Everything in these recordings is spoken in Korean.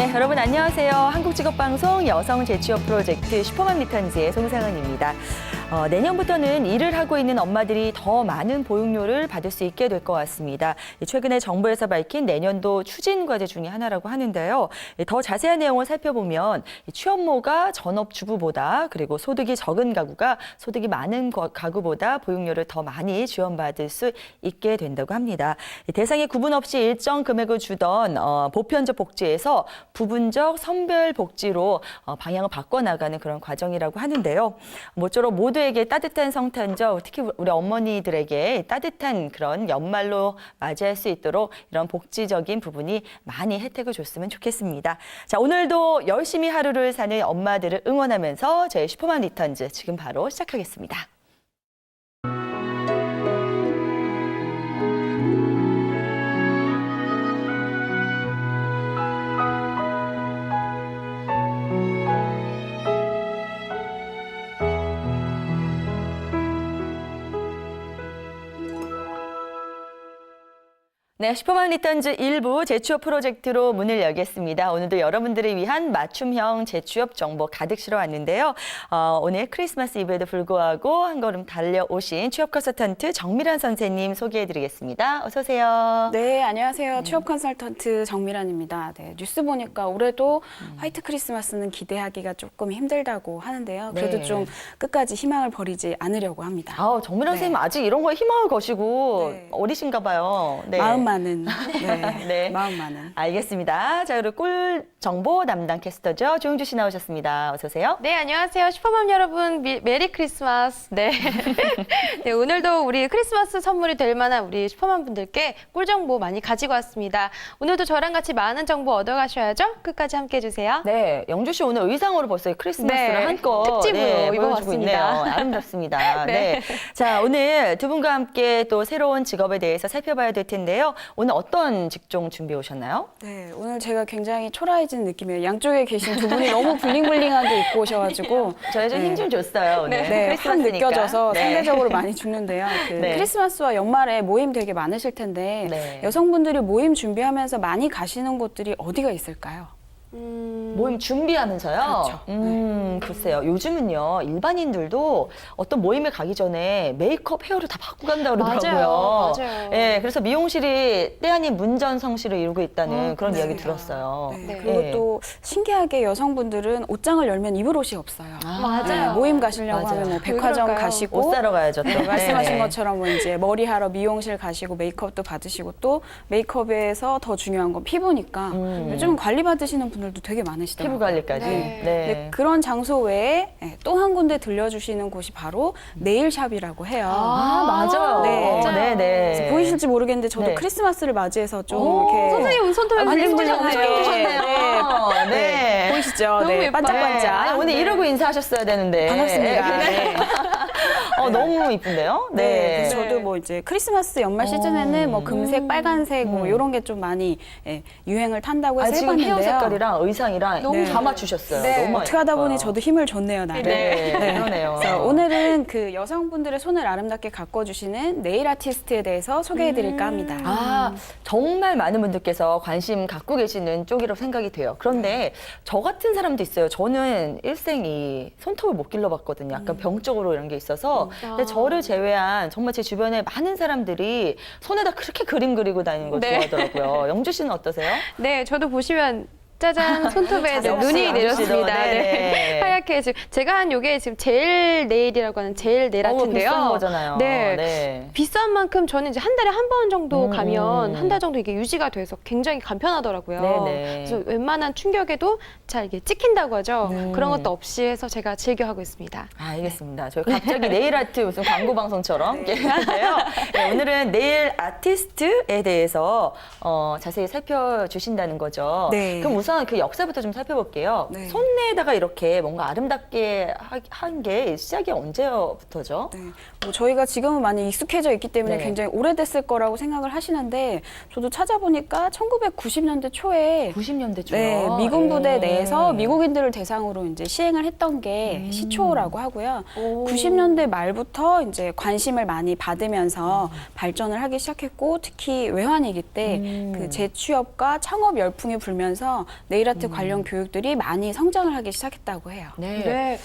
네, 여러분 안녕하세요. 한국직업방송 여성 재취업 프로젝트 슈퍼맘 리턴즈의 송상은입니다. 내년부터는 일을 하고 있는 엄마들이 더 많은 보육료를 받을 수 있게 될 것 같습니다. 최근에 정부에서 밝힌 내년도 추진 과제 중에 하나라고 하는데요. 더 자세한 내용을 살펴보면 취업모가 전업주부보다 그리고 소득이 적은 가구가 소득이 많은 가구보다 보육료를 더 많이 지원받을 수 있게 된다고 합니다. 대상에 구분 없이 일정 금액을 주던 보편적 복지에서 부분적 선별 복지로 방향을 바꿔나가는 그런 과정이라고 하는데요. 모쪼록 모두에게 따뜻한 성탄절, 특히 우리 어머니들에게 따뜻한 그런 연말로 맞이할 수 있도록 이런 복지적인 부분이 많이 혜택을 줬으면 좋겠습니다. 자, 오늘도 열심히 하루를 사는 엄마들을 응원하면서 저희 슈퍼맘 리턴즈 지금 바로 시작하겠습니다. 네, 슈퍼맘 리턴즈 1부 재취업 프로젝트로 문을 열겠습니다. 오늘도 여러분들을 위한 맞춤형 재취업 정보 가득 실어왔는데요. 오늘 크리스마스 이브에도 불구하고 한 걸음 달려오신 취업 컨설턴트 정미란 선생님 소개해드리겠습니다. 어서 오세요. 네, 안녕하세요. 취업 컨설턴트 정미란입니다. 네, 뉴스 보니까 올해도 화이트 크리스마스는 기대하기가 조금 힘들다고 하는데요. 그래도 네. 좀 끝까지 희망을 버리지 않으려고 합니다. 정미란 네. 선생님 아직 이런 거에 희망을 거시고 네. 어리신가 봐요. 네. 마음 많은, 네, 네. 마음 많은. 알겠습니다. 자, 그리고 꿀 정보 담당 캐스터죠. 조용주 씨 나오셨습니다. 어서 오세요. 네, 안녕하세요. 슈퍼맘 여러분, 메리 크리스마스. 네. 네, 오늘도 우리 크리스마스 선물이 될 만한 우리 슈퍼맘 분들께 꿀 정보 많이 가지고 왔습니다. 오늘도 저랑 같이 많은 정보 얻어가셔야죠. 끝까지 함께 해주세요. 네, 영주 씨 오늘 의상으로 벌써 크리스마스를 네, 한껏 특집으로 보여주고 입어봤습니다. 있네요. 아름답습니다. 네. 네. 자, 오늘 두 분과 함께 또 새로운 직업에 대해서 살펴봐야 될 텐데요. 오늘 어떤 직종 준비해 오셨나요? 네, 오늘 제가 굉장히 초라해진 느낌이에요. 양쪽에 계신 두 분이 너무 블링블링하게 입고 오셔가지고. 저희 좀 힘 좀 줬어요. 오늘. 네, 확 크리스마스니까. 느껴져서 네. 상대적으로 많이 죽는데요. 네. 크리스마스와 연말에 모임 되게 많으실 텐데 네. 여성분들이 모임 준비하면서 많이 가시는 곳들이 어디가 있을까요? 모임 준비하면서요? 그렇죠. 글쎄요. 요즘은요, 일반인들도 어떤 모임에 가기 전에 메이크업, 헤어를 다 바꾸고 간다고 그러더라고요. 맞아요. 예, 그래서 미용실이 때 아닌 문전성시를 이루고 있다는 그런 이야기 맞습니다. 들었어요. 네, 네. 그리고 예. 또 신기하게 여성분들은 옷장을 열면 입을 옷이 없어요. 맞아요. 네, 모임 가시려고 맞아요. 하면 뭐 왜 백화점 그럴까요? 가시고 옷 사러 가야죠. 또. 네, 말씀하신 네. 것처럼 뭐 이제 머리하러 미용실 가시고 메이크업도 받으시고 또 메이크업에서 더 중요한 건 피부니까 요즘 관리 받으시는 분들도 되게 많으시더라고요. 피부 관리까지. 네. 네, 그런 장소 외에 또 한 군데 들려주시는 곳이 바로 네일샵이라고 해요. 맞아요. 네. 네, 네. 그래서 보이실지 모르겠는데 저도 네. 크리스마스를 맞이해서 좀 오, 이렇게 선생님 손톱에 블링블링하셨네요. 네. 네. 보이시죠? 너무 네, 예뻐요. 반짝반짝. 네. 아니, 오늘 이러고 인사하셨어야 되는데. 반갑습니다. 네. 너무 이쁜데요? 네, 그래서 네. 저도 뭐 이제 크리스마스 연말 시즌에는 뭐 금색, 빨간색 뭐 이런 게 좀 많이 유행을 탄다고 해서 지금 헤어 해봤는데요. 색깔이랑 의상이랑 너무 다 맞추셨어요. 네. 너무 어떻게 하다 보니 예뻐요. 저도 힘을 줬네요, 나를. 네, 그러네요. 그래서 오늘은 그 여성분들의 손을 아름답게 가꿔주시는 네일 아티스트에 대해서 소개해드릴까 합니다. 정말 많은 분들께서 관심 갖고 계시는 쪽이라고 생각이 돼요. 그런데 저 같은 사람도 있어요. 저는 일생 이 손톱을 못 길러봤거든요. 약간 병적으로 이런 게 있어서. 근데 저를 제외한 정말 제 주변에 많은 사람들이 손에다 그렇게 그림 그리고 다니는 걸 네. 좋아하더라고요. 영주 씨는 어떠세요? 네, 저도 보시면 짜잔 손톱에 역시 눈이 영주 내렸습니다. 씨도, 네네. 네. 하얗게 지금 제가 한 요게 지금 젤 네일이라고 하는 젤 네일 아트인데요. 비싼 거잖아요. 네. 네. 비싼 만큼 저는 이제 한 달에 한 번 정도 음, 가면 한 달 정도 이게 유지가 돼서 굉장히 간편하더라고요. 네네. 그래서 웬만한 충격에도 잘 이게 찍힌다고 하죠. 그런 것도 없이 해서 제가 즐겨 하고 있습니다. 알겠습니다. 저희 갑자기 네일 아트 무슨 광고 방송처럼 이렇게 하는데요. 네, 오늘은 네일 아티스트에 대해서 자세히 살펴주신다는 거죠. 네. 그럼 우선 그 역사부터 좀 살펴볼게요. 네. 손에다가 이렇게 뭔가 아름답게 한 게 시작이 언제부터죠? 네. 뭐 저희가 지금은 많이 익숙해져 있기 때문에 네. 굉장히 오래됐을 거라고 생각을 하시는데 저도 찾아보니까 1990년대 초에 90년대 초요. 네, 미군 부대 예. 내에서 미국인들을 대상으로 이제 시행을 했던 게 시초라고 하고요. 90년대 말부터 이제 관심을 많이 받으면서 발전을 하기 시작했고 특히 외환위기 때 그 재취업과 창업 열풍이 불면서 네일아트 관련 교육들이 많이 성장을 하기 시작했다고 해요. 네. 네.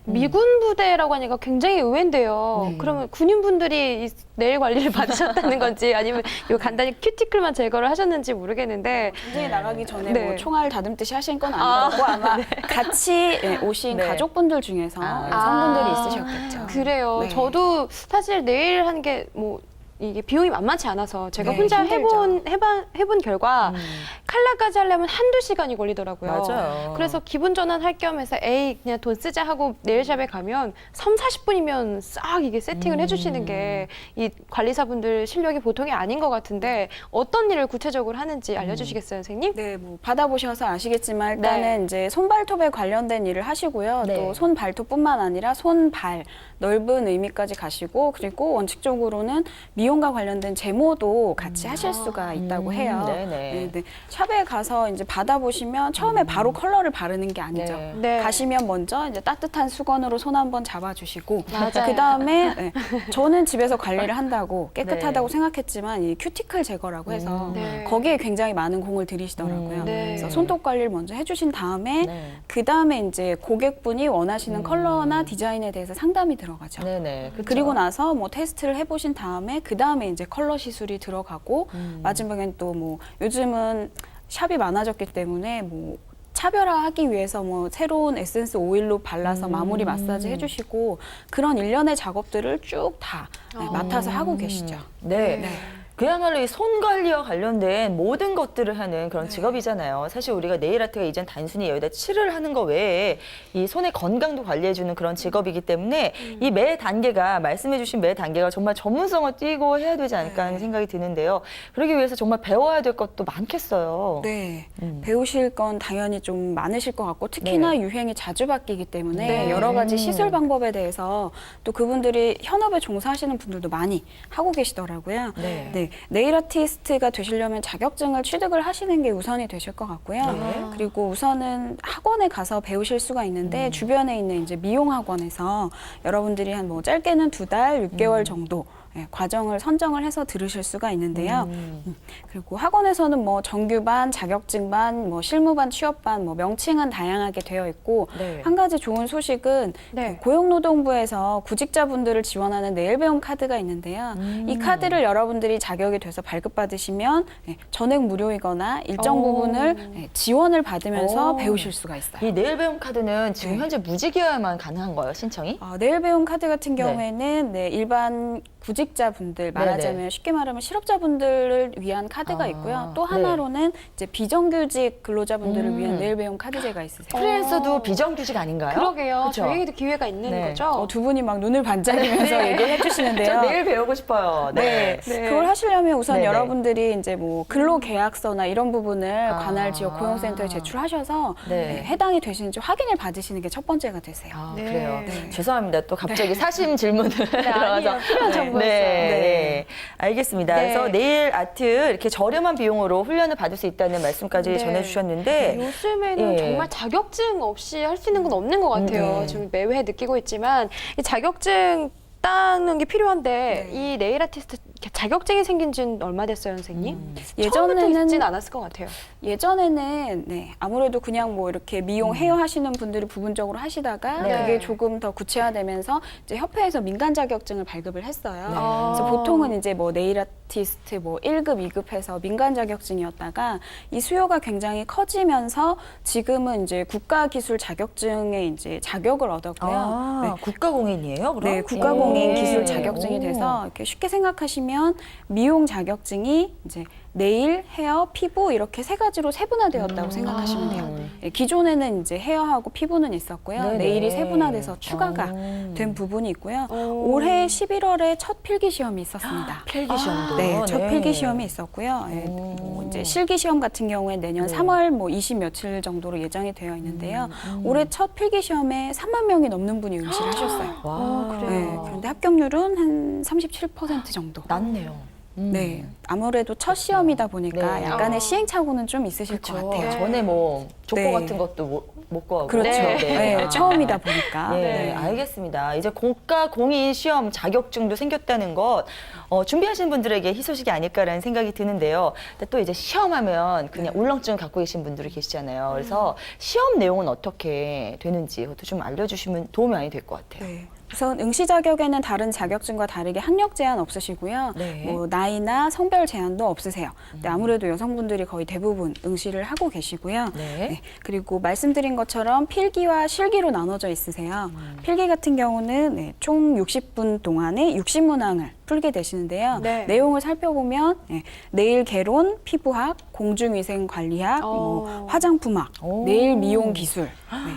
미군 부대라고 하니까 굉장히 의외인데요. 네. 그러면 군인분들이 이 네일 관리를 받으셨다는 건지 아니면 요 간단히 큐티클만 제거를 하셨는지 모르겠는데 전쟁에 나가기 전에 네. 뭐 총알 다듬듯이 하신 건 아니고 아마 같이 오신 네. 가족분들 중에서 성분들이 있으셨겠죠. 그래요. 네. 저도 사실 네일 하는 게 뭐 이게 비용이 만만치 않아서 제가 네, 혼자 힘들죠. 해본 결과 칼라까지 하려면 한두 시간이 걸리더라고요. 맞아요. 그래서 기분 전환할 겸해서 에이 그냥 돈 쓰자 하고 네일샵에 가면 30-40분이면 싹 이게 세팅을 해주시는 게 이 관리사분들 실력이 보통이 아닌 것 같은데 어떤 일을 구체적으로 하는지 알려주시겠어요, 선생님? 네, 뭐 받아보셔서 아시겠지만 일단은 이제 손발톱에 관련된 일을 하시고요. 네. 또 손발톱뿐만 아니라 손발 넓은 의미까지 가시고 그리고 원칙적으로는 미용과 관련된 제모도 같이 하실 수가 있다고 해요. 네네. 네, 네. 샵에 가서 이제 받아보시면 처음에 바로 컬러를 바르는 게 아니죠. 네. 네. 가시면 먼저 이제 따뜻한 수건으로 손 한번 잡아주시고 맞아요. 그 다음에 저는 집에서 관리를 한다고 깨끗하다고 네. 생각했지만 이 큐티클 제거라고 해서 네. 거기에 굉장히 많은 공을 들이시더라고요. 네. 그래서 손톱 관리를 먼저 해주신 다음에 네. 그 다음에 이제 고객분이 원하시는 컬러나 디자인에 대해서 상담이 들어가죠. 네네. 그쵸. 그리고 나서 뭐 테스트를 해보신 다음에 그 다음에 이제 컬러 시술이 들어가고 마지막엔 또 뭐 요즘은 샵이 많아졌기 때문에 뭐 차별화하기 위해서 뭐 새로운 에센스 오일로 발라서 마무리 마사지 해주시고 그런 일련의 작업들을 쭉 다 맡아서 하고 계시죠. 네. 네. 그야말로 이 손 관리와 관련된 모든 것들을 하는 그런 직업이잖아요. 사실 우리가 네일 아트가 이젠 단순히 여기다 칠을 하는 거 외에 이 손의 건강도 관리해주는 그런 직업이기 때문에 이 매 단계가 말씀해주신 매 단계가 정말 전문성을 띠고 해야 되지 않을까 하는 생각이 드는데요. 그러기 위해서 정말 배워야 될 것도 많겠어요. 네. 배우실 건 당연히 좀 많으실 것 같고 특히나 유행이 자주 바뀌기 때문에 네. 여러 가지 시술 방법에 대해서 또 그분들이 현업에 종사하시는 분들도 많이 하고 계시더라고요. 네. 네. 네일 아티스트가 되시려면 자격증을 취득을 하시는 게 우선이 되실 것 같고요. 네. 그리고 우선은 학원에 가서 배우실 수가 있는데 주변에 있는 이제 미용 학원에서 여러분들이 한 뭐 짧게는 2달, 6개월 정도 과정을 선정을 해서 들으실 수가 있는데요. 그리고 학원에서는 뭐 정규반, 자격증반, 뭐 실무반, 취업반, 뭐 명칭은 다양하게 되어 있고 네. 한 가지 좋은 소식은 네. 고용노동부에서 구직자분들을 지원하는 네일 배움 카드가 있는데요. 이 카드를 여러분들이 자격이 돼서 발급받으시면 전액 무료이거나 일정 부분을 지원을 받으면서 오. 배우실 수가 있어요. 이 네일 배움 카드는 지금 현재 무직이어야만 가능한 거예요, 신청이? 네일 배움 카드 같은 경우에는 일반 구직자분들 말하자면 쉽게 말하면 실업자분들을 위한 카드가 있고요. 또 하나로는 이제 비정규직 근로자분들을 위한 네일 배움 카드제가 있으세요. 프리랜서도 비정규직 아닌가요? 그러게요. 그쵸? 저희에게도 기회가 있는 네. 거죠. 두 분이 막 눈을 반짝이면서 얘기를 해주시는데요. 저 내일 배우고 싶어요. 네. 네. 그걸 하시려면 우선 네네. 여러분들이 이제 뭐 근로계약서나 이런 부분을 관할 지역 고용센터에 제출하셔서 네. 해당이 되시는지 확인을 받으시는 게 첫 번째가 되세요. 아, 네. 그래요. 네. 죄송합니다. 또 갑자기 사심 질문을 들어가서. 아니에요. 필요한 정보였어요. 네. 알겠습니다. 네. 그래서 네일 아트 이렇게 저렴한 비용으로 훈련을 받을 수 있다는 말씀까지 네. 전해주셨는데 요즘에는 예. 정말 자격증 없이 할 수 있는 건 없는 것 같아요. 네. 지금 매회 느끼고 있지만 이 자격증 따는 게 필요한데 이 네일 아티스트 자격증이 생긴 지는 얼마 됐어요, 선생님? 처음부터 예전에는 있진 않았을 것 같아요. 예전에는 아무래도 그냥 뭐 이렇게 미용 헤어 하시는 분들이 부분적으로 하시다가 네. 그게 조금 더 구체화되면서 이제 협회에서 민간 자격증을 발급을 했어요. 아. 그래서 보통은 이제 뭐 네일 아티스트 뭐 1급, 2급해서 민간 자격증이었다가 이 수요가 굉장히 커지면서 지금은 이제 국가기술 자격증에 이제 자격을 얻었고요. 아, 국가공인이에요, 그럼? 네, 국가공인 예. 기술 자격증이 오. 돼서 이렇게 쉽게 생각하시면 미용 자격증이 이제 네일, 헤어, 피부 이렇게 세 가지로 세분화되었다고 생각하시면 돼요. 예, 기존에는 이제 헤어하고 피부는 있었고요. 네네. 네일이 세분화돼서 추가가 된 부분이 있고요. 올해 11월에 첫 필기 시험이 있었습니다. 필기 시험도. 네, 첫 필기 시험이 있었고요. 예, 뭐 이제 실기 시험 같은 경우에 내년 네. 3월 뭐 20 며칠 정도로 예정이 되어 있는데요. 올해 첫 필기 시험에 3만 명이 넘는 분이 응시를 하셨어요. 와, 네, 그런데 합격률은 한 37% 정도. 낮네요. 네, 아무래도 첫 시험이다 보니까 네. 약간의 시행착오는 좀 있으실 것 그렇죠. 같아요. 전에 뭐 족보 네. 같은 것도 못 구하고. 그렇죠. 네. 네, 아. 처음이다 보니까. 네, 네. 알겠습니다. 이제 공과 공인 시험 자격증도 생겼다는 것 준비하신 분들에게 희소식이 아닐까라는 생각이 드는데요. 근데 또 이제 시험하면 그냥 울렁증 갖고 계신 분들이 계시잖아요. 그래서 시험 내용은 어떻게 되는지 그것도 좀 알려주시면 도움이 많이 될 것 같아요. 네. 우선 응시 자격에는 다른 자격증과 다르게 학력 제한 없으시고요. 네. 뭐 나이나 성별 제한도 없으세요. 근데 아무래도 여성분들이 거의 대부분 응시를 하고 계시고요. 네. 그리고 말씀드린 것처럼 필기와 실기로 나눠져 있으세요. 필기 같은 경우는 네, 총 60분 동안에 60문항을 풀게 되시는데요. 네. 내용을 살펴보면 네일 개론, 피부학, 공중위생관리학, 뭐 화장품학, 오. 네일 미용 기술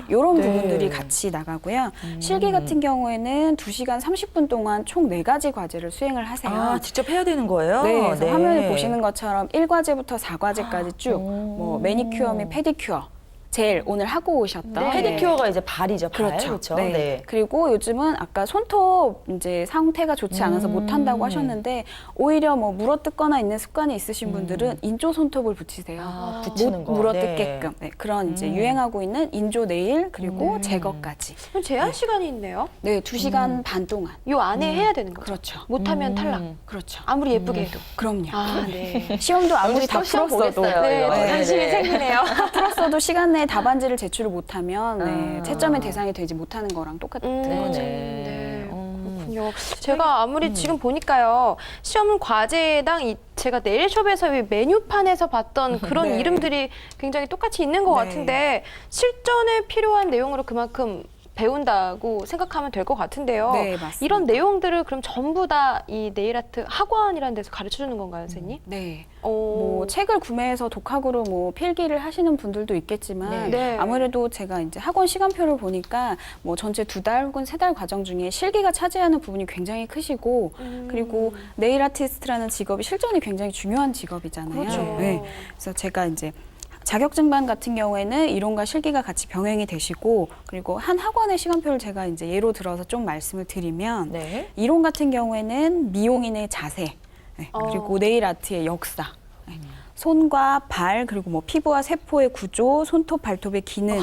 이런 네. 부분들이 같이 나가고요. 실기 같은 경우에는 2시간 30분 동안 총 4가지 과제를 수행을 하세요. 아, 직접 해야 되는 거예요? 네, 그래서 화면을 보시는 것처럼 1과제부터 4과제까지 쭉, 뭐 매니큐어 및 페디큐어, 젤 오늘 하고 오셨던 네. 페디큐어가 이제 발이죠, 발. 그렇죠. 그렇죠. 네. 네. 그리고 요즘은 아까 손톱 이제 상태가 좋지 않아서 못 한다고 하셨는데 오히려 뭐 물어뜯거나 있는 습관이 있으신 분들은 인조 손톱을 붙이세요. 아, 붙이는 거. 못 물어뜯게끔. 네, 그런 이제 유행하고 있는 인조 네일 그리고 제거까지. 그럼 제한 시간이 있네요. 네, 2시간 반 동안. 요 안에 해야 되는 거죠. 그렇죠. 못하면 탈락. 그렇죠. 아무리 예쁘게 해도. 그럼요. 아, 네. 시험도 아무리 다 또 시험 풀었어도 보겠어요, 네, 이거. 관심이 네. 생기네요. 풀었어도 시간 내에 답안지를 제출을 못하면 네, 아. 채점의 대상이 되지 못하는 거랑 똑같은 거죠. 네. 그렇군요. 제가 아무리 지금 보니까요, 시험 과제당 제가 네일숍에서 메뉴판에서 봤던 그런 네. 이름들이 굉장히 똑같이 있는 것 네. 같은데 실전에 필요한 내용으로 그만큼 배운다고 생각하면 될 것 같은데요. 네, 맞습니다. 이런 내용들을 그럼 전부 다 이 네일아트 학원이라는 데서 가르쳐 주는 건가요, 선생님? 네. 오. 뭐 책을 구매해서 독학으로 뭐 필기를 하시는 분들도 있겠지만 네. 아무래도 제가 이제 학원 시간표를 보니까 뭐 전체 2달 혹은 3달 과정 중에 실기가 차지하는 부분이 굉장히 크시고 그리고 네일 아티스트라는 직업이 실전이 굉장히 중요한 직업이잖아요. 그렇죠. 네. 그래서 제가 이제 자격증반 같은 경우에는 이론과 실기가 같이 병행이 되시고 그리고 한 학원의 시간표를 제가 이제 예로 들어서 좀 말씀을 드리면 네. 이론 같은 경우에는 미용인의 자세 네, 그리고 네일 아트의 역사 네, 손과 발 그리고 뭐 피부와 세포의 구조, 손톱, 발톱의 기능,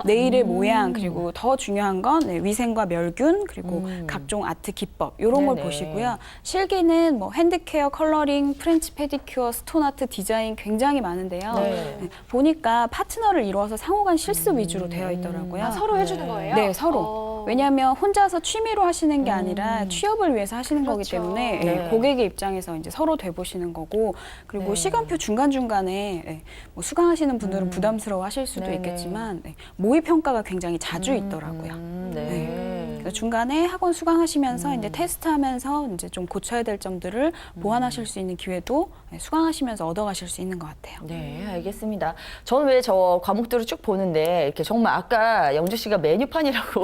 네일의 모양 그리고 더 중요한 건 네, 위생과 멸균 그리고 각종 아트 기법 이런 걸 네네. 보시고요. 실기는 뭐 핸드케어, 컬러링, 프렌치 페디큐어, 스톤 아트, 디자인 굉장히 많은데요. 네. 네, 보니까 파트너를 이루어서 상호간 실습 위주로 되어 있더라고요. 아, 서로 해주는 거예요? 네, 서로. 왜냐하면 혼자서 취미로 하시는 게 아니라 취업을 위해서 하시는 거기 그렇죠. 때문에 네. 고객의 입장에서 이제 서로 돼보시는 거고 그리고 네. 시간표 중간중간에 뭐 수강하시는 분들은 부담스러워 하실 수도 네네. 있겠지만 모의 평가가 굉장히 자주 있더라고요. 네. 그래서 중간에 학원 수강하시면서 이제 테스트하면서 이제 좀 고쳐야 될 점들을 보완하실 수 있는 기회도 수강하시면서 얻어가실 수 있는 것 같아요. 네, 알겠습니다. 저는 왜 저 과목들을 쭉 보는데 이렇게 정말 아까 영주 씨가 메뉴판이라고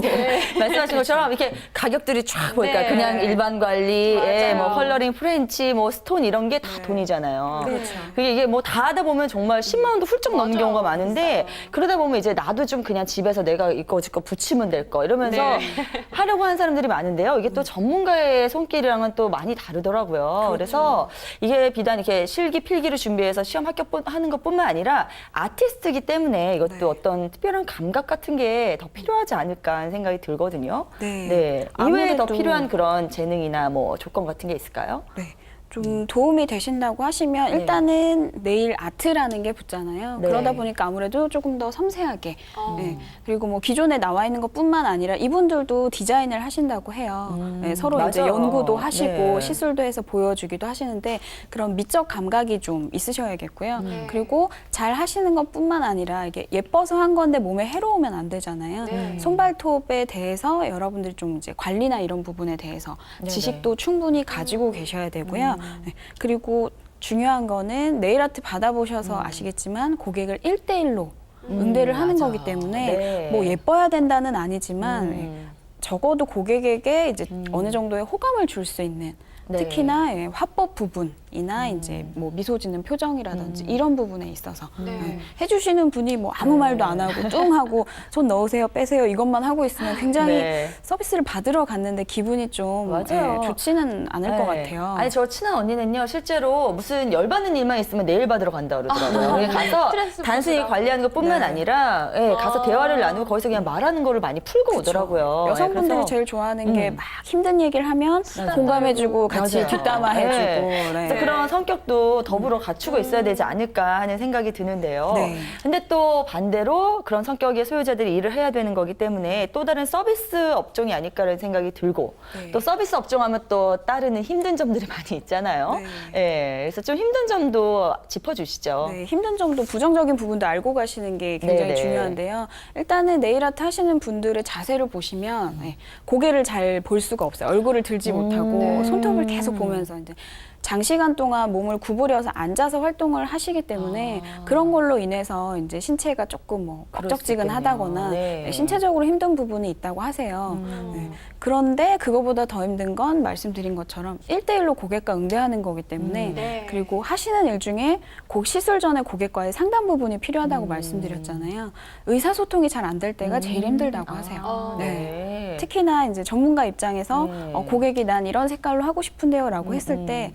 말씀하신 것처럼 이렇게 가격들이 쫙 보니까 네. 그냥 일반 관리, 예, 맞아요. 뭐 컬러링, 프렌치, 뭐 스톤 이런 게 다 돈이잖아요. 그렇죠. 그게 이게 뭐 다 하다 보면 정말 10만 원도 훌쩍 넘는 맞아. 경우가 많은데 그러다 보면 이제 나도 좀 그냥 집에서 내가 이거 저거 붙이면 될 거 이러면서 네. 하려고 하는 사람들이 많은데요. 이게 또 전문가의 손길이랑은 또 많이 다르더라고요. 그래서 이게 비단 이렇게 실기 필기를 준비해서 시험 합격하는 것뿐만 아니라 아티스트이기 때문에 이것도 네. 어떤 특별한 감각 같은 게 더 필요하지 않을까 하는 생각이 들거든요. 네. 이외에 더 아무래도- 필요한 그런 재능이나 뭐 조건 같은 게 있을까요? 네. 좀 도움이 되신다고 하시면 네. 일단은 네일 아트라는 게 붙잖아요. 네. 그러다 보니까 아무래도 조금 더 섬세하게 어. 네. 그리고 뭐 기존에 나와 있는 것뿐만 아니라 이분들도 디자인을 하신다고 해요. 네, 서로 이제 맞아요. 연구도 하시고 네. 시술도 해서 보여주기도 하시는데 그런 미적 감각이 좀 있으셔야겠고요. 네. 그리고 잘 하시는 것뿐만 아니라 이게 예뻐서 한 건데 몸에 해로우면 안 되잖아요. 네. 손발톱에 대해서 여러분들이 좀 이제 관리나 이런 부분에 대해서 네네. 지식도 충분히 가지고 계셔야 되고요. 네. 그리고 중요한 거는 네일 아트 받아보셔서 아시겠지만 고객을 1대1로 응대를 하는 맞아. 거기 때문에 네. 뭐 예뻐야 된다는 아니지만 적어도 고객에게 이제 어느 정도의 호감을 줄 수 있는 네. 특히나 화법 부분이나 이제 뭐 미소 짓는 표정이라든지 이런 부분에 있어서 네. 해주시는 분이 뭐 아무 말도 안 하고 뚱 하고 손 넣으세요 빼세요 이것만 하고 있으면 굉장히 네. 서비스를 받으러 갔는데 기분이 좀 맞아요. 좋지는 않을 것 네. 같아요. 아니 저 친한 언니는요 실제로 무슨 열받는 일만 있으면 네일 받으러 간다 그러더라고요. 거기 가서 스트레스 단순히 푸시라고. 관리하는 것뿐만 네. 아니라 가서 대화를 나누고 거기서 그냥 말하는 거를 많이 풀고 오더라고요. 여성분들이 그래서 제일 좋아하는 게 막 힘든 얘기를 하면 공감해주고 같이 맞아요. 뒷담화 해주고 네. 그래서 그런 성격도 더불어 갖추고 있어야 되지 않을까 하는 생각이 드는데요. 네. 근데 또 반대로 그런 성격의 소유자들이 일을 해야 되는 거기 때문에 또 다른 서비스 업종이 아닐까라는 생각이 들고 네. 또 서비스 업종 하면 또 따르는 힘든 점들이 많이 있잖아요. 예, 그래서 좀 힘든 점도 짚어주시죠. 네, 힘든 점도 부정적인 부분도 알고 가시는 게 굉장히 네네. 중요한데요. 일단은 네일 아트 하시는 분들의 자세를 보시면 고개를 잘 볼 수가 없어요. 얼굴을 들지 못하고 손톱을 계속 보면서 이제 장시간 동안 몸을 구부려서 앉아서 활동을 하시기 때문에 그런 걸로 인해서 이제 신체가 조금 뭐 그럴 수 벅적지근하다거나 있겠네요. 네. 신체적으로 힘든 부분이 있다고 하세요. 네. 그런데 그거보다 더 힘든 건 말씀드린 것처럼 1대1로 고객과 응대하는 거기 때문에 네. 그리고 하시는 일 중에 시술 전에 고객과의 상담 부분이 필요하다고 말씀드렸잖아요. 의사소통이 잘 안 될 때가 제일 힘들다고 하세요. 네. 특히나 이제 전문가 입장에서 네. 고객이 난 이런 색깔로 하고 싶은데요라고 했을 때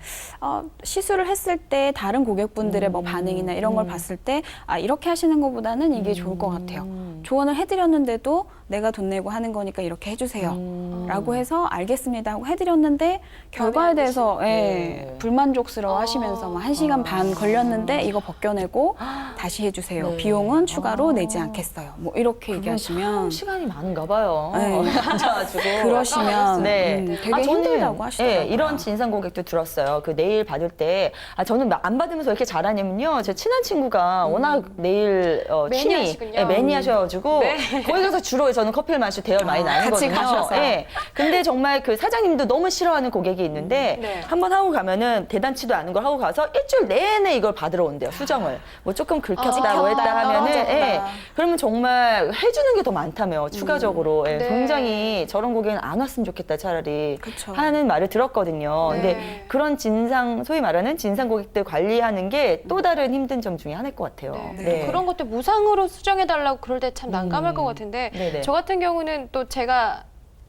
시술을 했을 때 다른 고객분들의 뭐 반응이나 이런 걸 봤을 때 이렇게 하시는 것보다는 이게 좋을 것 같아요. 조언을 해드렸는데도 내가 돈 내고 하는 거니까 이렇게 해주세요. 라고 해서 알겠습니다 하고 해드렸는데 결과에 대해서 네. 불만족스러워 하시면서 뭐 1시간 반 걸렸는데 이거 벗겨내고 다시 해주세요. 네. 비용은 추가로 내지 않겠어요. 뭐 이렇게 얘기하시면 참 시간이 많은가 봐요. 네. 앉아가지고. 그러시면 네. 되게 저는, 힘들다고 하시더라고요. 네, 이런 진상 고객도 들었어요. 그 네일 받을 때 저는 안 받으면서 왜 이렇게 잘하냐면요. 제 친한 친구가 워낙 네일 취미 매니아시군요. 매니아셔가지고 거기 가서 주로 저는 커피를 마시고 대화를 많이 같이 나누거든요. 가셔서. 네. 근데 정말 그 사장님도 너무 싫어하는 고객이 있는데 네. 한번 하고 가면은 대단치도 않은 걸 하고 가서 일주일 내내 이걸 받으러 온대요. 수정을. 뭐 조금 긁혔다 뭐 했다 하면은 떨어졌다. 그러면 정말 해주는 게 더 많다며 추가적으로. 네. 굉장히 저런 고객은 안 왔으면 좋겠다 차라리 그쵸. 하는 말을 들었거든요. 네. 근데 그런 소위 말하는 진상 고객들 관리하는 게 또 다른 힘든 점 중에 하나일 것 같아요. 네. 그런 것들 무상으로 수정해달라고 그럴 때 참 난감할 것 같은데 네네. 저 같은 경우는 또 제가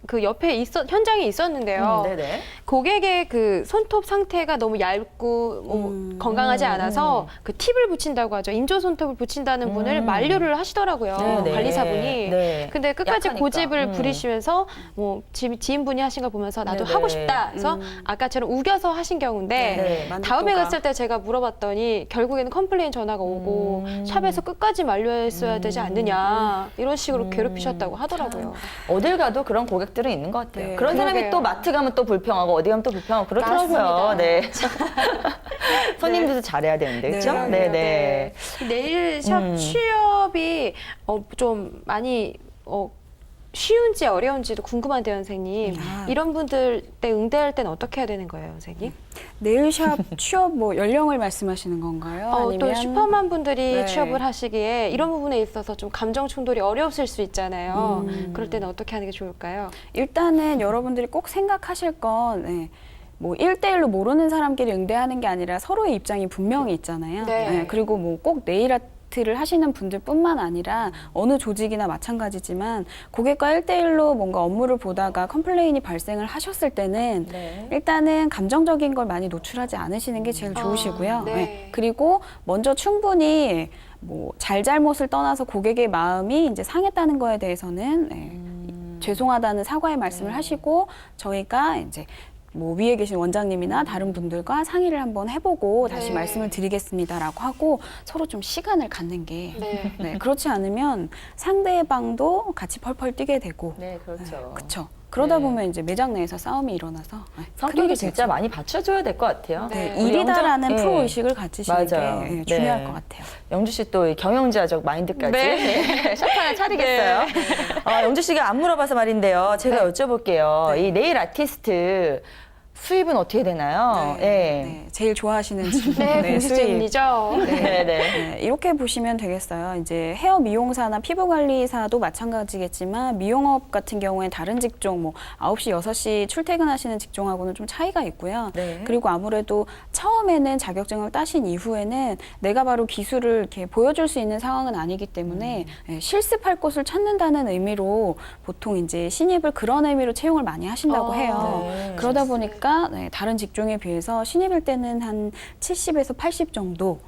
그 옆에 현장에 있었는데요. 네네. 고객의 그 손톱 상태가 너무 얇고 뭐 건강하지 않아서 그 팁을 붙인다고 하죠. 인조 손톱을 붙인다는 분을 만류를 하시더라고요. 네네. 관리사분이. 네. 근데 끝까지 약하니까. 고집을 부리시면서 뭐 지인분이 하신 걸 보면서 나도 네네. 하고 싶다. 그래서 아까처럼 우겨서 하신 경우인데 네. 다음에 만족도가. 갔을 때 제가 물어봤더니 결국에는 컴플레인 전화가 오고 샵에서 끝까지 만류했어야 되지 않느냐 이런 식으로 괴롭히셨다고 하더라고요. 어딜 가도 그런 고객들은 있는 것 같아요. 네, 그런 사람이 그러게요. 또 마트 가면 또 불평하고 어디 가면 또 불평하고 그렇더라고요. 맞습니다. 네. 손님들도 잘해야 되는데, 그렇죠? 네, 네. 네일샵 취업이 좀 많이 쉬운지 어려운지도 궁금한데요, 선생님. 이런 분들 때 응대할 때는 어떻게 해야 되는 거예요, 선생님? 네일샵 취업 뭐 연령을 말씀하시는 건가요? 또 아니면 슈퍼맘 분들이 네. 취업을 하시기에 이런 부분에 있어서 좀 감정 충돌이 어려우실 수 있잖아요. 그럴 때는 어떻게 하는 게 좋을까요? 일단은 여러분들이 꼭 생각하실 건 뭐 1대1로 모르는 사람끼리 응대하는 게 아니라 서로의 입장이 분명히 있잖아요. 네. 그리고 뭐 꼭 네일 아트를 하시는 분들뿐만 아니라 어느 조직이나 마찬가지지만 고객과 1대1로 뭔가 업무를 보다가 컴플레인이 발생을 하셨을 때는 네. 일단은 감정적인 걸 많이 노출하지 않으시는 게 제일 좋으시고요. 네. 그리고 먼저 충분히 뭐 잘잘못을 떠나서 고객의 마음이 이제 상했다는 거에 대해서는 죄송하다는 사과의 말씀을 하시고 저희가 이제 뭐 위에 계신 원장님이나 다른 분들과 상의를 한번 해보고 다시 네. 말씀을 드리겠습니다라고 하고 서로 좀 시간을 갖는 게 네. 그렇지 않으면 상대방도 같이 펄펄 뛰게 되고 네, 그렇죠. 그렇죠. 그러다 네. 보면 이제 매장 내에서 싸움이 일어나서 성격이 큰일이 진짜 되죠. 많이 받쳐줘야 될 것 같아요. 네. 네, 일이다라는 영주- 프로 네. 의식을 가지시는 맞아요. 게 네. 중요할 것 같아요. 영주 씨 또 경영자적 마인드까지 네. 샵 하나 차리겠어요. 영주 씨가 안 물어봐서 말인데요. 제가 여쭤볼게요. 이 네일 아티스트 수입은 어떻게 되나요? 네, 제일 좋아하시는 질문. 네, 공식 수입. 질문이죠. 네. 네, 이렇게 보시면 되겠어요. 이제 헤어 미용사나 피부 관리사도 마찬가지겠지만 미용업 같은 경우에 다른 직종, 뭐 9시, 6시 출퇴근하시는 직종하고는 좀 차이가 있고요. 네. 그리고 아무래도 처음에는 자격증을 따신 이후에는 내가 바로 기술을 이렇게 보여줄 수 있는 상황은 아니기 때문에 실습할 곳을 찾는다는 의미로 보통 이제 신입을 그런 의미로 채용을 많이 하신다고 해요. 네. 그러다 보니까 다른 직종에 비해서 신입일 때는 한 70에서 80 정도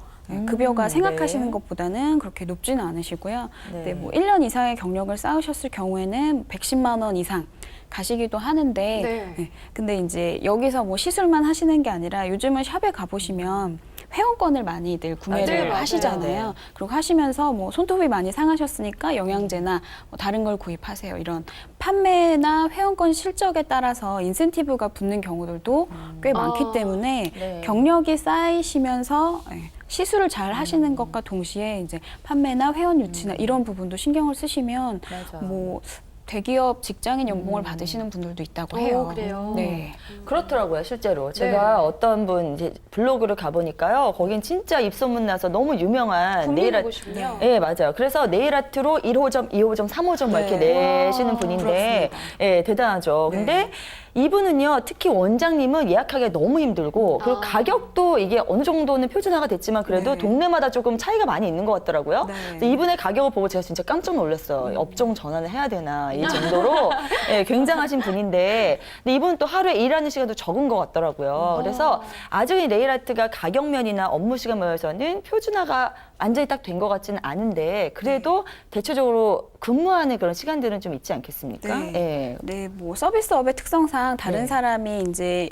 급여가 생각하시는 네. 것보다는 그렇게 높지는 않으시고요. 네. 네, 뭐 1년 이상의 경력을 쌓으셨을 경우에는 110만 원 이상 가시기도 하는데 네. 근데 이제 여기서 뭐 시술만 하시는 게 아니라 요즘은 샵에 가보시면 회원권을 많이들 구매를 맞아요. 하시잖아요. 맞아요. 그리고 하시면서 뭐 손톱이 많이 상하셨으니까 영양제나 뭐 다른 걸 구입하세요. 이런 판매나 회원권 실적에 따라서 인센티브가 붙는 경우들도 꽤 많기 때문에 네. 경력이 쌓이시면서 시술을 잘 하시는 것과 동시에 이제 판매나 회원 유치나 이런 부분도 신경을 쓰시면 맞아. 뭐 대기업 직장인 연봉을 받으시는 분들도 있다고 해요. 그래요? 네. 그렇더라고요, 실제로. 제가 어떤 분 이제 블로그를 가보니까요. 거긴 진짜 입소문 나서 너무 유명한 네일 아트. 국민고시군요. 네, 맞아요. 그래서 네일 아트로 1호점, 2호점, 3호점 막 이렇게 네. 내시는 와, 분인데, 예, 대단하죠. 네. 근데 이분은요, 특히 원장님은 예약하기 너무 힘들고, 그리고 아. 가격도 이게 어느 정도는 표준화가 됐지만 그래도 네. 동네마다 조금 차이가 많이 있는 것 같더라고요. 네. 그래서 이분의 가격을 보고 제가 진짜 깜짝 놀랐어요. 업종 전환을 해야 되나, 이 정도로 예, 굉장하신 분인데, 근데 이분은 또 하루에 일하는 시간도 적은 것 같더라고요. 그래서 아직 이 네일 아트가 가격면이나 업무 시간 면에서는 표준화가 완전히 딱 된 것 같지는 않은데, 그래도 대체적으로 근무하는 그런 시간들은 좀 있지 않겠습니까? 네. 예. 네, 뭐 서비스업의 특성상 다른 네. 사람이 이제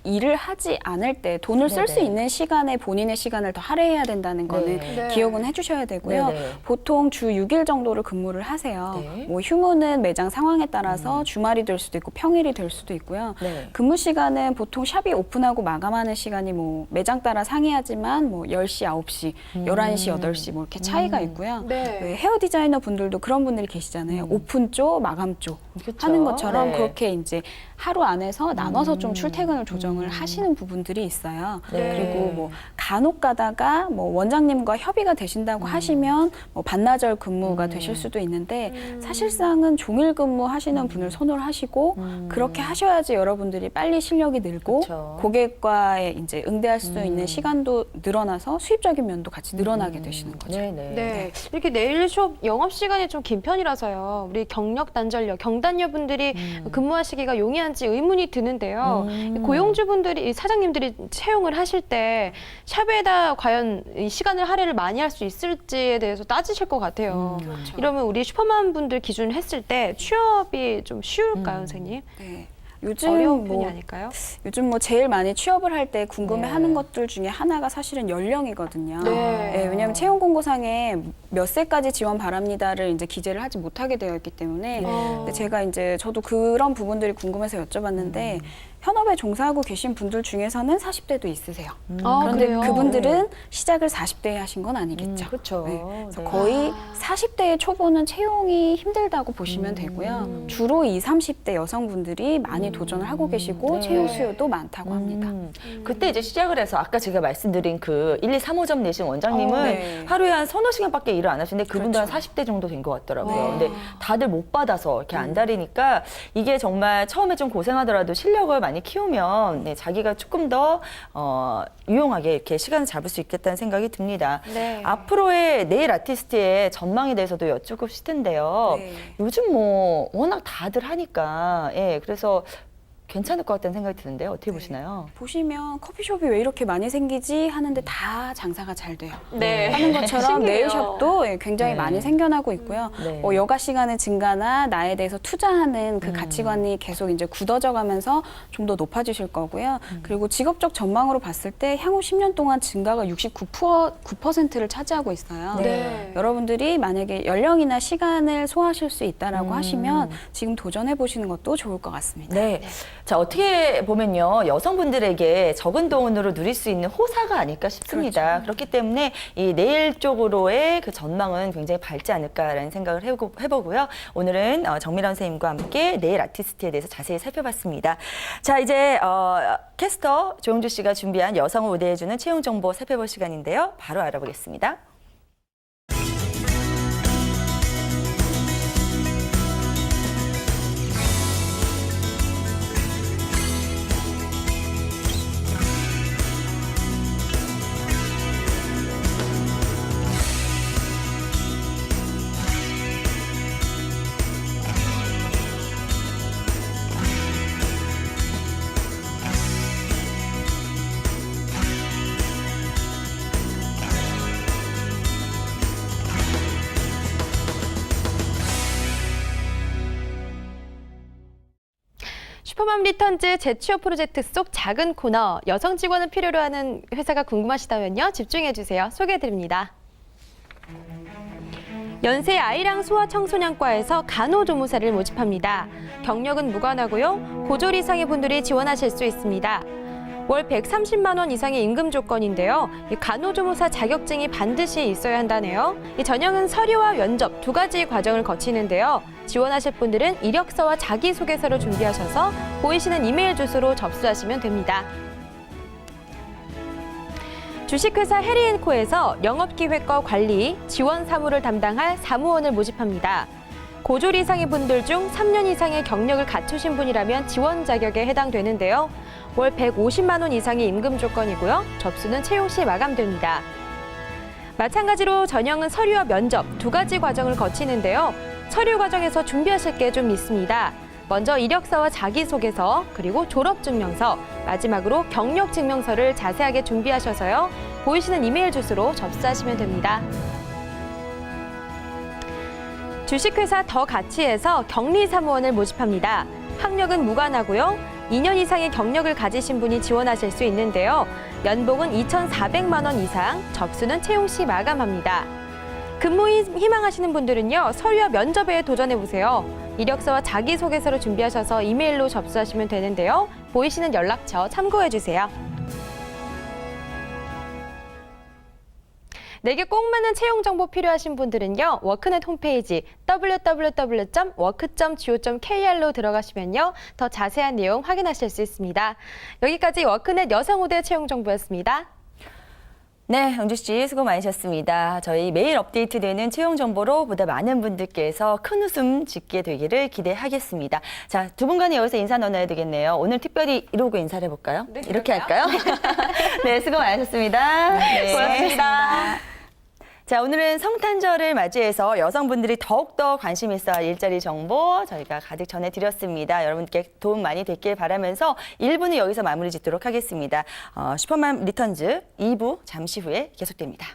일을 하지 않을 때 돈을 쓸 수 네네. 있는 시간에 본인의 시간을 더 할애해야 된다는 거는 네. 기억은 해주셔야 되고요. 네네. 보통 주 6일 정도를 근무를 하세요. 네. 뭐 휴무는 매장 상황에 따라서 주말이 될 수도 있고 평일이 될 수도 있고요. 네. 근무 시간은 보통 샵이 오픈하고 마감하는 시간이 뭐 매장 따라 상이하지만 뭐 10시, 9시, 11시, 8시 뭐 이렇게 차이가 있고요. 네. 왜 헤어 디자이너 분들도 그런 분들이 계시잖아요. 오픈조, 마감조 그쵸? 하는 것처럼 네. 그렇게 이제 하루 안에서 나눠서 좀 출퇴근을 조정을 하시는 부분들이 있어요. 네. 그리고 뭐 간혹 가다가 뭐 원장님과 협의가 되신다고 하시면 뭐 반나절 근무가 되실 수도 있는데 사실상은 종일 근무하시는 분을 선호를 하시고 그렇게 하셔야지 여러분들이 빨리 실력이 늘고 그쵸. 고객과의 이제 응대할 수 있는 시간도 늘어나서 수입적인 면도 같이 늘어나게 되시는 거죠. 네네. 네, 이렇게 네일숍 영업 시간이 좀 긴 편이라서요. 우리 경력 단절녀, 경단녀분들이 근무하시기가 용이한지 의문이 드는데요. 고용주분들이, 이 사장님들이 채용을 하실 때 샵에다 과연 이 시간을 할애를 많이 할 수 있을지에 대해서 따지실 것 같아요. 이러면 우리 슈퍼맘 분들 기준 했을 때 취업이 좀 쉬울까요, 선생님? 네. 어려운 요즘 편이 뭐 아닐까요? 요즘 뭐 제일 많이 취업을 할 때 궁금해하는 네. 것들 중에 하나가 사실은 연령이거든요. 네. 왜냐하면 채용 공고상에 몇 세까지 지원 바랍니다를 이제 기재를 하지 못하게 되어 있기 때문에 근데 제가 이제 저도 그런 부분들이 궁금해서 여쭤봤는데 현업에 종사하고 계신 분들 중에서는 40대도 있으세요. 아, 그런데 그래요? 그분들은 시작을 40대에 하신 건 아니겠죠. 그렇죠. 그래서 거의 40대의 초보는 채용이 힘들다고 보시면 되고요. 주로 20, 30대 여성분들이 많이 도전을 하고 계시고 네. 채용 수요도 많다고 합니다. 그때 이제 시작을 해서 아까 제가 말씀드린 그 1, 2, 3호점 내신 원장님은 네. 하루에 한 서너 시간밖에 일을 안 하시는데 그분도 그렇죠. 한 40대 정도 된 것 같더라고요. 네. 근데 다들 못 받아서 이렇게 안달이니까 이게 정말 처음에 좀 고생하더라도 실력을 많이 키우면 네, 자기가 조금 더 유용하게 이렇게 시간을 잡을 수 있겠다는 생각이 듭니다. 네. 앞으로의 네일 아티스트의 전망에 대해서도 여쭙고 싶은데요. 네. 요즘 뭐 워낙 다들 하니까 예, 그래서 괜찮을 것 같다는 생각이 드는데요. 어떻게 보시나요? 보시면 커피숍이 왜 이렇게 많이 생기지 하는데 다 장사가 잘 돼요. 네. 하는 것처럼 신기해요. 네일숍도 굉장히 네. 많이 생겨나고 있고요. 네. 여가 시간의 증가나 나에 대해서 투자하는 그 가치관이 계속 이제 굳어져 가면서 좀 더 높아지실 거고요. 그리고 직업적 전망으로 봤을 때 향후 10년 동안 증가가 69%를 차지하고 있어요. 네. 여러분들이 만약에 연령이나 시간을 소화하실 수 있다라고 하시면 지금 도전해 보시는 것도 좋을 것 같습니다. 네. 자, 어떻게 보면요, 여성분들에게 적은 돈으로 누릴 수 있는 호사가 아닐까 싶습니다. 그렇기 때문에 이 네일 쪽으로의 그 전망은 굉장히 밝지 않을까라는 생각을 해보고요. 오늘은 정미란 선생님과 함께 네일 아티스트에 대해서 자세히 살펴봤습니다. 자, 이제 캐스터 조영주 씨가 준비한 여성을 우대해주는 채용 정보 살펴볼 시간인데요. 바로 알아보겠습니다. 슈퍼맘 리턴즈 재취업 프로젝트 속 작은 코너, 여성 직원을 필요로 하는 회사가 궁금하시다면요. 집중해주세요. 소개해드립니다. 연세 아이랑 소아청소년과에서 간호조무사를 모집합니다. 경력은 무관하고요. 고졸 이상의 분들이 지원하실 수 있습니다. 월 130만 원 이상의 임금 조건인데요. 이 간호조무사 자격증이 반드시 있어야 한다네요. 이 전형은 서류와 면접 두 가지 과정을 거치는데요. 지원하실 분들은 이력서와 자기소개서를 준비하셔서 보이시는 이메일 주소로 접수하시면 됩니다. 주식회사 해리앤코에서 영업기획과 관리, 지원 사무를 담당할 사무원을 모집합니다. 고졸 이상의 분들 중 3년 이상의 경력을 갖추신 분이라면 지원 자격에 해당되는데요. 월 150만 원 이상의 임금 조건이고요. 접수는 채용 시 마감됩니다. 마찬가지로 전형은 서류와 면접 두 가지 과정을 거치는데요. 서류 과정에서 준비하실 게 좀 있습니다. 먼저 이력서와 자기소개서, 그리고 졸업증명서, 마지막으로 경력증명서를 자세하게 준비하셔서요. 보이시는 이메일 주소로 접수하시면 됩니다. 주식회사 더 가치에서 격리사무원을 모집합니다. 학력은 무관하고요. 2년 이상의 경력을 가지신 분이 지원하실 수 있는데요. 연봉은 2,400만 원 이상, 접수는 채용 시 마감합니다. 근무 희망하시는 분들은요, 서류와 면접에 도전해보세요. 이력서와 자기소개서를 준비하셔서 이메일로 접수하시면 되는데요. 보이시는 연락처 참고해주세요. 내게 꼭 맞는 채용 정보 필요하신 분들은요. 워크넷 홈페이지 www.work.go.kr로 들어가시면요. 더 자세한 내용 확인하실 수 있습니다. 여기까지 워크넷 여성우대 채용 정보였습니다. 네, 영주 씨 수고 많으셨습니다. 저희 매일 업데이트되는 채용 정보로 보다 많은 분들께서 큰 웃음 짓게 되기를 기대하겠습니다. 자, 두 분간에 여기서 인사 나눠야 되겠네요. 오늘 특별히 이러고 인사를 해볼까요? 네, 이렇게 할까요? 네, 수고 많으셨습니다. 네. 고맙습니다. 자, 오늘은 성탄절을 맞이해서 여성분들이 더욱더 관심 있어 할 일자리 정보 저희가 가득 전해드렸습니다. 여러분께 도움 많이 됐길 바라면서 1부는 여기서 마무리 짓도록 하겠습니다. 슈퍼맘 리턴즈 2부 잠시 후에 계속됩니다.